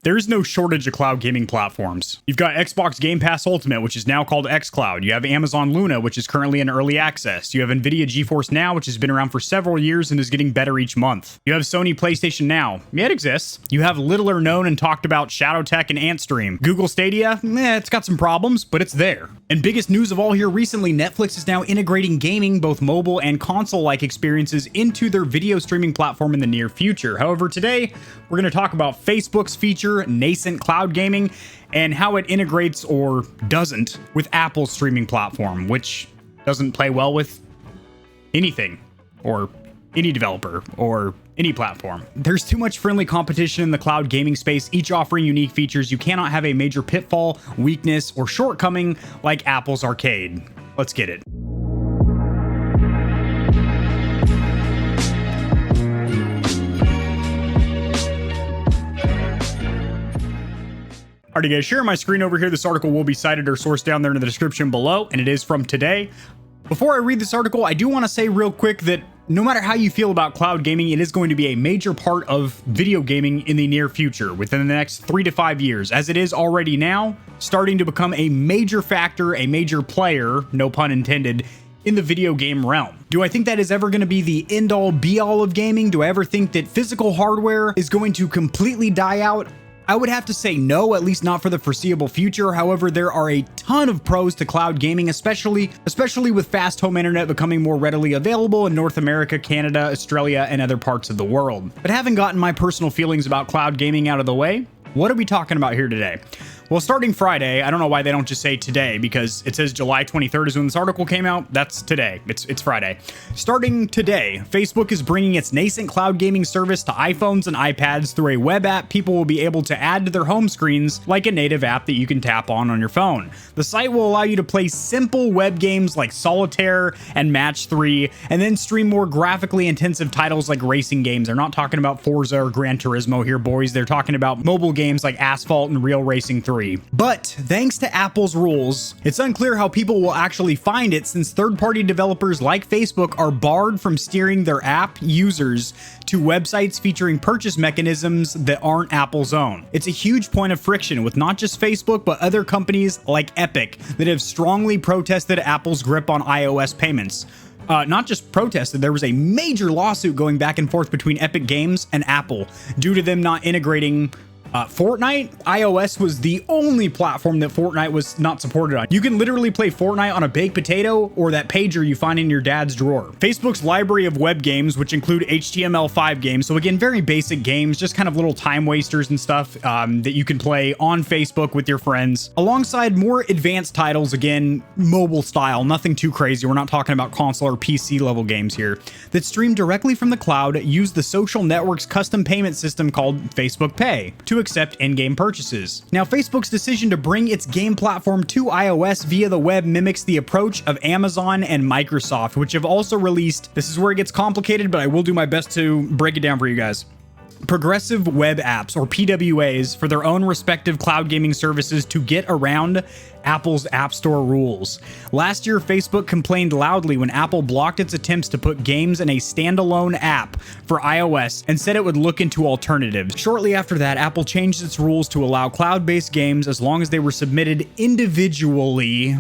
There's no shortage of cloud gaming platforms. You've got Xbox Game Pass Ultimate, which is now called xCloud. You have Amazon Luna, which is currently in early access. You have NVIDIA GeForce Now, which has been around for several years and is getting better each month. You have Sony PlayStation Now. Yeah, it exists. You have littler known and talked about ShadowTech and Antstream. Google Stadia, it's got some problems, but it's there. And biggest news of all here recently, Netflix is now integrating gaming, both mobile and console-like experiences, into their video streaming platform in the near future. However, today, we're going to talk about Facebook's feature, nascent cloud gaming, and how it integrates or doesn't with Apple's streaming platform, which doesn't play well with anything or any developer or any platform. There's too much friendly competition in the cloud gaming space, each offering unique features. You cannot have a major pitfall, weakness, or shortcoming like Apple's Arcade. Let's get it. Alrighty guys, share my screen over here. This article will be cited or sourced down there in the description below, and it is from today. Before I read this article, I do want to say real quick that no matter how you feel about cloud gaming, it is going to be a major part of video gaming in the near future, within the next 3 to 5 years, as it is already now, starting to become a major factor, a major player, no pun intended, in the video game realm. Do I think that is ever going to be the end-all be-all of gaming? Do I ever think that physical hardware is going to completely die out? I would have to say no, at least not for the foreseeable future. However, there are a ton of pros to cloud gaming, especially with fast home internet becoming more readily available in North America, Canada, Australia, and other parts of the world. But having gotten my personal feelings about cloud gaming out of the way, what are we talking about here today? Well, starting Friday, I don't know why they don't just say today, because it says July 23rd is when this article came out. That's today. It's Friday. Starting today, Facebook is bringing its nascent cloud gaming service to iPhones and iPads through a web app people will be able to add to their home screens, like a native app that you can tap on your phone. The site will allow you to play simple web games like Solitaire and Match 3, and then stream more graphically intensive titles like racing games. They're not talking about Forza or Gran Turismo here, boys. They're talking about mobile games like Asphalt and Real Racing 3. But thanks to Apple's rules, it's unclear how people will actually find it, since third-party developers like Facebook are barred from steering their app users to websites featuring purchase mechanisms that aren't Apple's own. It's a huge point of friction with not just Facebook, but other companies like Epic that have strongly protested Apple's grip on iOS payments. Not just protested, there was a major lawsuit going back and forth between Epic Games and Apple due to them not integrating Fortnite. iOS was the only platform that Fortnite was not supported on. You can literally play Fortnite on a baked potato or that pager you find in your dad's drawer. Facebook's library of web games, which include HTML5 games, so again, very basic games, just kind of little time wasters and stuff that you can play on Facebook with your friends, alongside more advanced titles, again, mobile style, nothing too crazy. We're not talking about console or PC level games here, that stream directly from the cloud, use the social network's custom payment system called Facebook Pay to accept in-game purchases. Now, Facebook's decision to bring its game platform to iOS via the web mimics the approach of Amazon and Microsoft, which have also released, this is where it gets complicated, but I will do my best to break it down for you guys, progressive web apps, or PWAs, for their own respective cloud gaming services to get around Apple's App Store rules. Last year, Facebook complained loudly when Apple blocked its attempts to put games in a standalone app for iOS and said it would look into alternatives. Shortly after that, Apple changed its rules to allow cloud-based games as long as they were submitted individually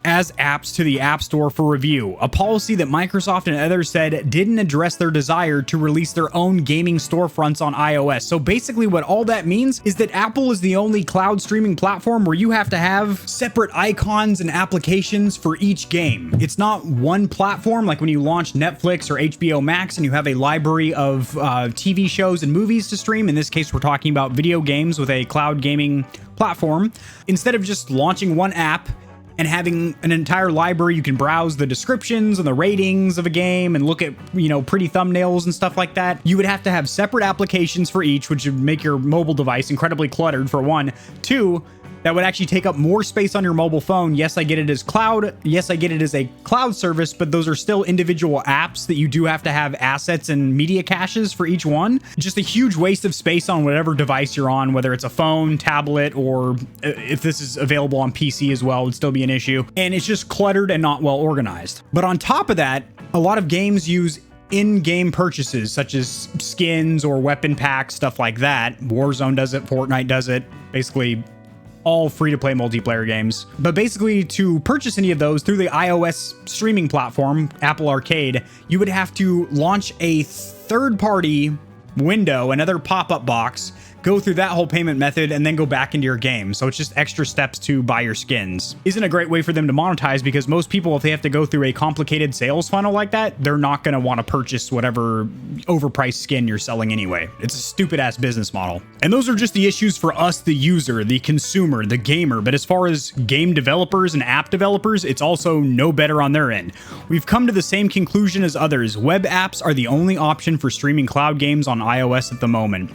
as apps to the App Store for review, a policy that Microsoft and others said didn't address their desire to release their own gaming storefronts on iOS. So basically what all that means is that Apple is the only cloud streaming platform where you have to have separate icons and applications for each game. It's not one platform like when you launch Netflix or HBO Max and you have a library of TV shows and movies to stream. In this case, we're talking about video games with a cloud gaming platform. Instead of just launching one app and having an entire library, you can browse the descriptions and the ratings of a game and look at, pretty thumbnails and stuff like that. You would have to have separate applications for each, which would make your mobile device incredibly cluttered, for one. Two, that would actually take up more space on your mobile phone. Yes, I get it as cloud. Yes, I get it as a cloud service, but those are still individual apps that you do have to have assets and media caches for each one. Just a huge waste of space on whatever device you're on, whether it's a phone, tablet, or if this is available on PC as well, it would still be an issue. And it's just cluttered and not well organized. But on top of that, a lot of games use in-game purchases such as skins or weapon packs, stuff like that. Warzone does it, Fortnite does it, basically all free-to-play multiplayer games. But basically, to purchase any of those through the iOS streaming platform, Apple Arcade, you would have to launch a third-party window, another pop-up box, go through that whole payment method, and then go back into your game. So it's just extra steps to buy your skins. Isn't a great way for them to monetize, because most people, if they have to go through a complicated sales funnel like that, they're not going to want to purchase whatever overpriced skin you're selling anyway. It's a stupid ass business model. And those are just the issues for us, the user, the consumer, the gamer. But as far as game developers and app developers, it's also no better on their end. We've come to the same conclusion as others. Web apps are the only option for streaming cloud games on iOS at the moment.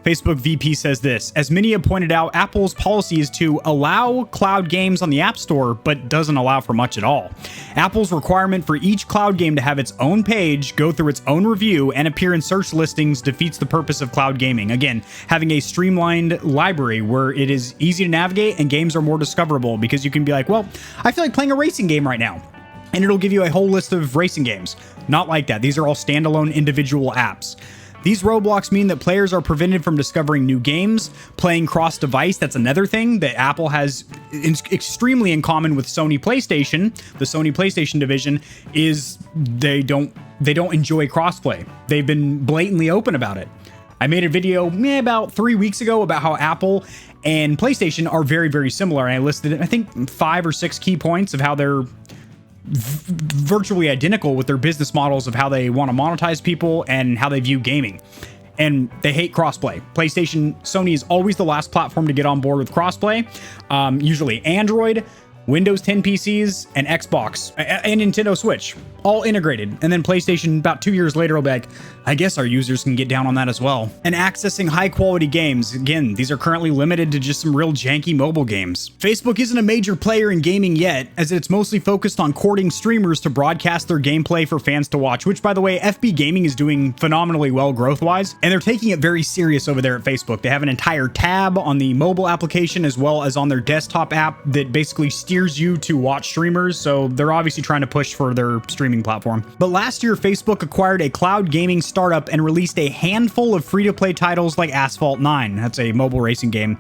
Facebook VP says this: as many have pointed out, Apple's policy is to allow cloud games on the App Store, but doesn't allow for much at all. Apple's requirement for each cloud game to have its own page, go through its own review, and appear in search listings defeats the purpose of cloud gaming. Again, having a streamlined library where it is easy to navigate and games are more discoverable, because you can be like, well, I feel like playing a racing game right now, and it'll give you a whole list of racing games. Not like that. These are all standalone individual apps. These roadblocks mean that players are prevented from discovering new games, playing cross-device. That's another thing that Apple has extremely in common with Sony PlayStation. The Sony PlayStation division is they don't enjoy crossplay. They've been blatantly open about it. I made a video about 3 weeks ago about how Apple and PlayStation are very, very similar. I listed, I think, 5 or 6 key points of how they're virtually identical with their business models of how they want to monetize people and how they view gaming. And they hate crossplay. Sony is always the last platform to get on board with crossplay. Usually Android, Windows 10 PCs, and Xbox and Nintendo Switch, all integrated. And then PlayStation about 2 years later will be like, I guess our users can get down on that as well. And accessing high quality games. Again, these are currently limited to just some real janky mobile games. Facebook isn't a major player in gaming yet, as it's mostly focused on courting streamers to broadcast their gameplay for fans to watch, which, by the way, FB Gaming is doing phenomenally well growth-wise, and they're taking it very serious over there at Facebook. They have an entire tab on the mobile application as well as on their desktop app that basically steers you to watch streamers, so they're obviously trying to push for their streaming platform. But last year, Facebook acquired a cloud gaming startup and released a handful of free-to-play titles like Asphalt 9. That's a mobile racing game.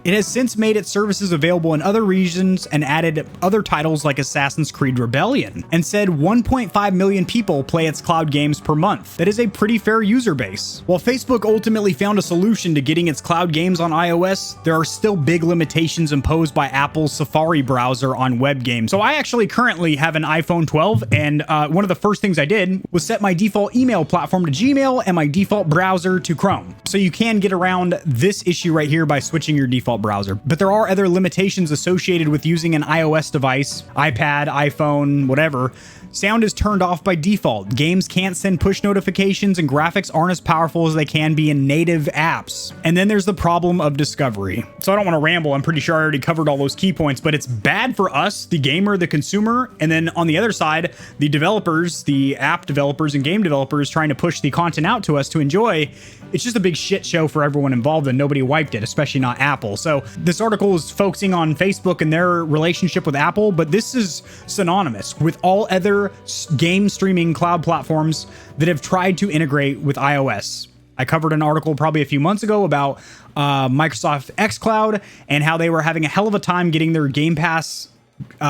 It has since made its services available in other regions and added other titles like Assassin's Creed Rebellion, and said 1.5 million people play its cloud games per month. That is a pretty fair user base. While Facebook ultimately found a solution to getting its cloud games on iOS, there are still big limitations imposed by Apple's Safari browser on web games. So I actually currently have an iPhone 12, and one of the first things I did was set my default email platform to Gmail and my default browser to Chrome. So you can get around this issue right here by switching your default browser. But there are other limitations associated with using an iOS device, iPad, iPhone, whatever. Sound is turned off by default. Games can't send push notifications, and graphics aren't as powerful as they can be in native apps. And then there's the problem of discovery. So I don't want to ramble. I'm pretty sure I already covered all those key points, but it's bad for us, the gamer, the consumer. And then on the other side, the developers, the app developers and game developers trying to push the content out to us to enjoy. It's just a big shit show for everyone involved, and nobody wiped it, especially not Apple. So this article is focusing on Facebook and their relationship with Apple, but this is synonymous with all other game streaming cloud platforms that have tried to integrate with iOS. I covered an article probably a few months ago about Microsoft xCloud and how they were having a hell of a time getting their Game Pass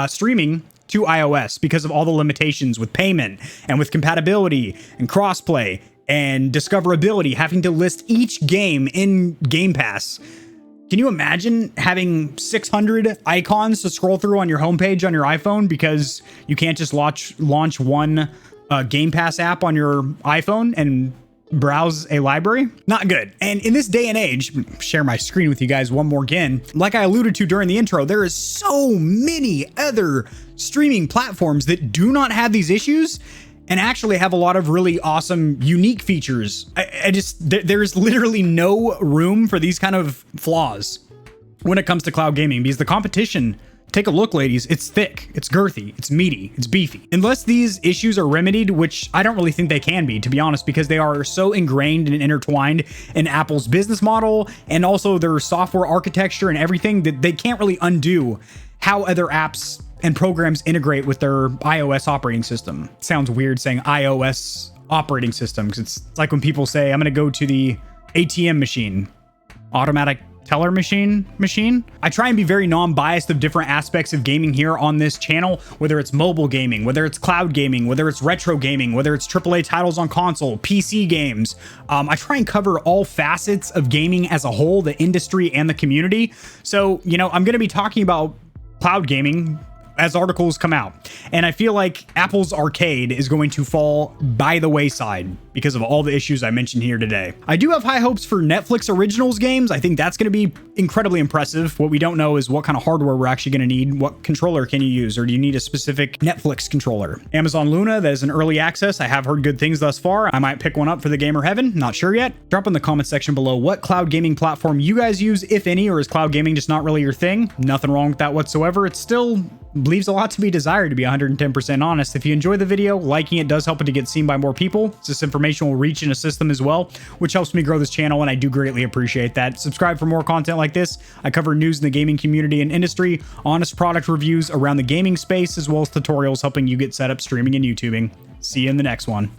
streaming to iOS because of all the limitations with payment and with compatibility and crossplay and discoverability, having to list each game in Game Pass. Can you imagine having 600 icons to scroll through on your homepage on your iPhone because you can't just launch one Game Pass app on your iPhone and browse a library? Not good. And in this day and age, share my screen with you guys one more again. Like I alluded to during the intro, there is so many other streaming platforms that do not have these issues and actually have a lot of really awesome, unique features. There's literally no room for these kind of flaws when it comes to cloud gaming, because the competition, take a look, ladies, it's thick, it's girthy, it's meaty, it's beefy. Unless these issues are remedied, which I don't really think they can be, to be honest, because they are so ingrained and intertwined in Apple's business model and also their software architecture and everything, that they can't really undo how other apps and programs integrate with their iOS operating system. Sounds weird saying iOS operating system, because it's like when people say, I'm going to go to the ATM machine, automatic teller machine. I try and be very non-biased of different aspects of gaming here on this channel, whether it's mobile gaming, whether it's cloud gaming, whether it's retro gaming, whether it's AAA titles on console, PC games. I try and cover all facets of gaming as a whole, the industry and the community. So, you know, I'm going to be talking about cloud gaming as articles come out. And I feel like Apple's arcade is going to fall by the wayside because of all the issues I mentioned here today. I do have high hopes for Netflix Originals games. I think that's going to be incredibly impressive. What we don't know is what kind of hardware we're actually going to need. What controller can you use, or do you need a specific Netflix controller? Amazon Luna, that is an early access. I have heard good things thus far. I might pick one up for the gamer heaven. Not sure yet. Drop in the comment section below what cloud gaming platform you guys use, if any, or is cloud gaming just not really your thing? Nothing wrong with that whatsoever. It's still leaves a lot to be desired, to be 110% honest. If you enjoy the video, liking it does help it to get seen by more people. This information will reach and assist them as well, which helps me grow this channel, and I do greatly appreciate that. Subscribe for more content like this. I cover news in the gaming community and industry, honest product reviews around the gaming space, as well as tutorials helping you get set up streaming and YouTubing. See you in the next one.